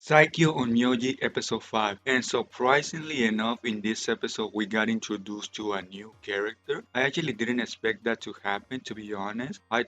Saikyou Onmyouji episode 5. And surprisingly enough, in this episode, we got introduced to a new character. I actually didn't expect that to happen, to be honest. I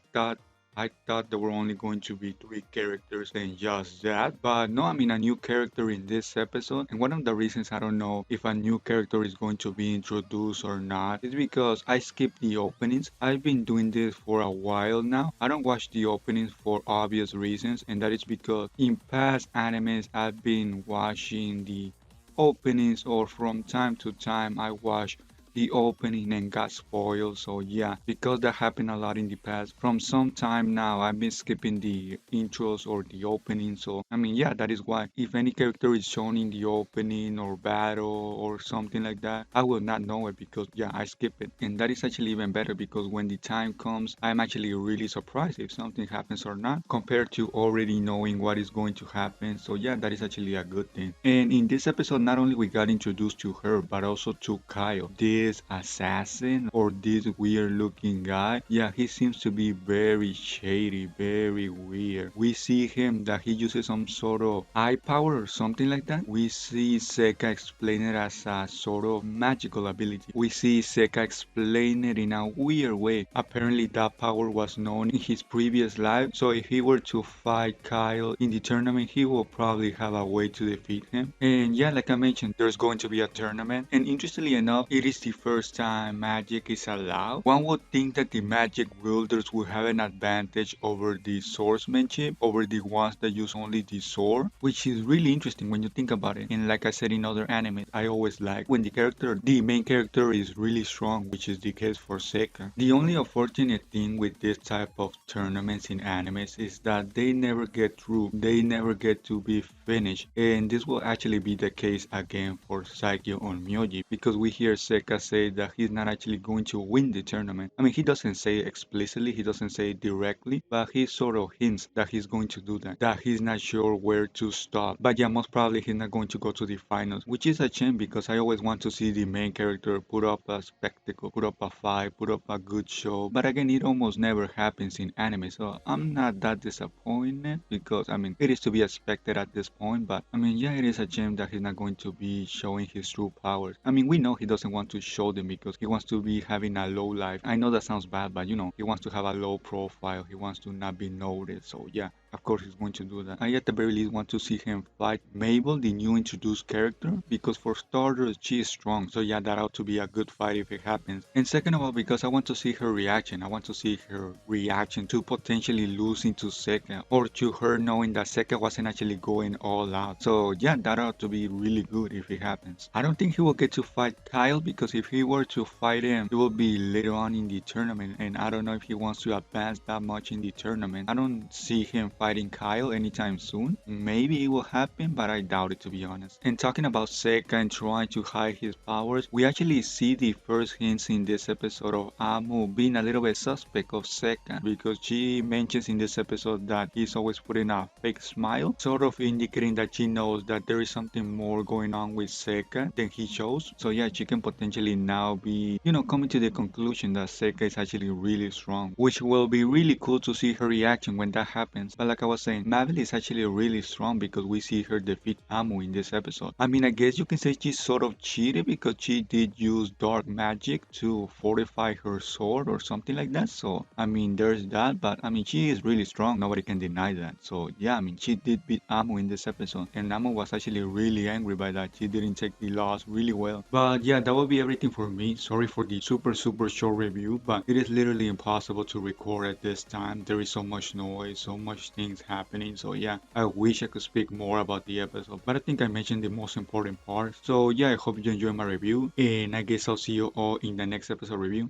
thought there were only going to be three characters and just that. But no, I mean a new character in this episode. And one of the reasons I don't know if a new character is going to be introduced or not is because I skipped the openings. I've been doing this for a while now. I don't watch the openings for obvious reasons, and that is because in past animes I've been watching the openings, or from time to time I watch the opening and got spoiled. So yeah, because that happened a lot in the past. From some time now, I've been skipping the intros or the opening. So I mean, yeah, that is why if any character is shown in the opening or battle or something like that, I will not know it because yeah, I skip it. And that is actually even better because when the time comes, I'm actually really surprised if something happens or not compared to already knowing what is going to happen. So yeah, that is actually a good thing. And in this episode, not only we got introduced to her, but also to Kyle, this assassin or this weird looking guy. Yeah, he seems to be very shady, very weird. We see him that he uses some sort of eye power or something like that. We see Seika explain it as a sort of magical ability. We see Seika explain it in a weird way. Apparently that power was known in his previous life, so if he were to fight Kyle in the tournament, he will probably have a way to defeat him. And yeah, like I mentioned, there's going to be a tournament, and interestingly enough, it is the first time magic is allowed. One would think that the magic wielders will have an advantage over the swordsmanship, over the ones that use only the sword, which is really interesting when you think about it. And like I said in other animes, I always like when the main character is really strong, which is the case for Seika. The only unfortunate thing with this type of tournaments in animes is that they never get through, they never get to be finished. And this will actually be the case again for Saikyou Onmyouji because we hear Seika say that he's not actually going to win the tournament. I mean, he doesn't say it explicitly, he doesn't say it directly, but he sort of hints that he's going to do that he's not sure where to stop. But yeah, most probably he's not going to go to the finals, which is a shame because I always want to see the main character put up a spectacle, put up a fight, put up a good show. But again, it almost never happens in anime, so I'm not that disappointed because I mean, it is to be expected at this point. But I mean, yeah, it is a shame that he's not going to be showing his true powers. I mean, we know he doesn't want to show them because he wants to be having a low life. I know that sounds bad, but you know, he wants to have a low profile. He wants to not be noticed. So yeah, of course he's going to do that. I at the very least want to see him fight Mabel, the new introduced character, because for starters, she is strong. So yeah, that ought to be a good fight if it happens. And second of all, because I want to see her reaction. I want to see her reaction to potentially losing to Seika or to her knowing that Seika wasn't actually going all out. So yeah, that ought to be really good if it happens. I don't think he will get to fight Kyle because if he were to fight him, it will be later on in the tournament. And I don't know if he wants to advance that much in the tournament. I don't see him fighting Kyle anytime soon. Maybe it will happen, but I doubt it to be honest. And talking about Seika and trying to hide his powers, we actually see the first hints in this episode of Amu being a little bit suspect of Seika because she mentions in this episode that he's always putting a fake smile, sort of indicating that she knows that there is something more going on with Seika than he shows. So yeah, she can potentially now be, coming to the conclusion that Seika is actually really strong, which will be really cool to see her reaction when that happens. But like I was saying, Mabel is actually really strong because we see her defeat Amu in this episode. I mean, I guess you can say she's sort of cheated because she did use dark magic to fortify her sword or something like that. So, I mean, there's that, but I mean, she is really strong. Nobody can deny that. So, yeah, I mean, she did beat Amu in this episode, and Amu was actually really angry by that. She didn't take the loss really well. But yeah, that will be everything for me. Sorry for the super short review, but it is literally impossible to record at this time. There is so much noise, so much things happening. So yeah, I wish I could speak more about the episode, but I think I mentioned the most important part. So yeah, I hope you enjoyed my review, and I guess I'll see you all in the next episode review.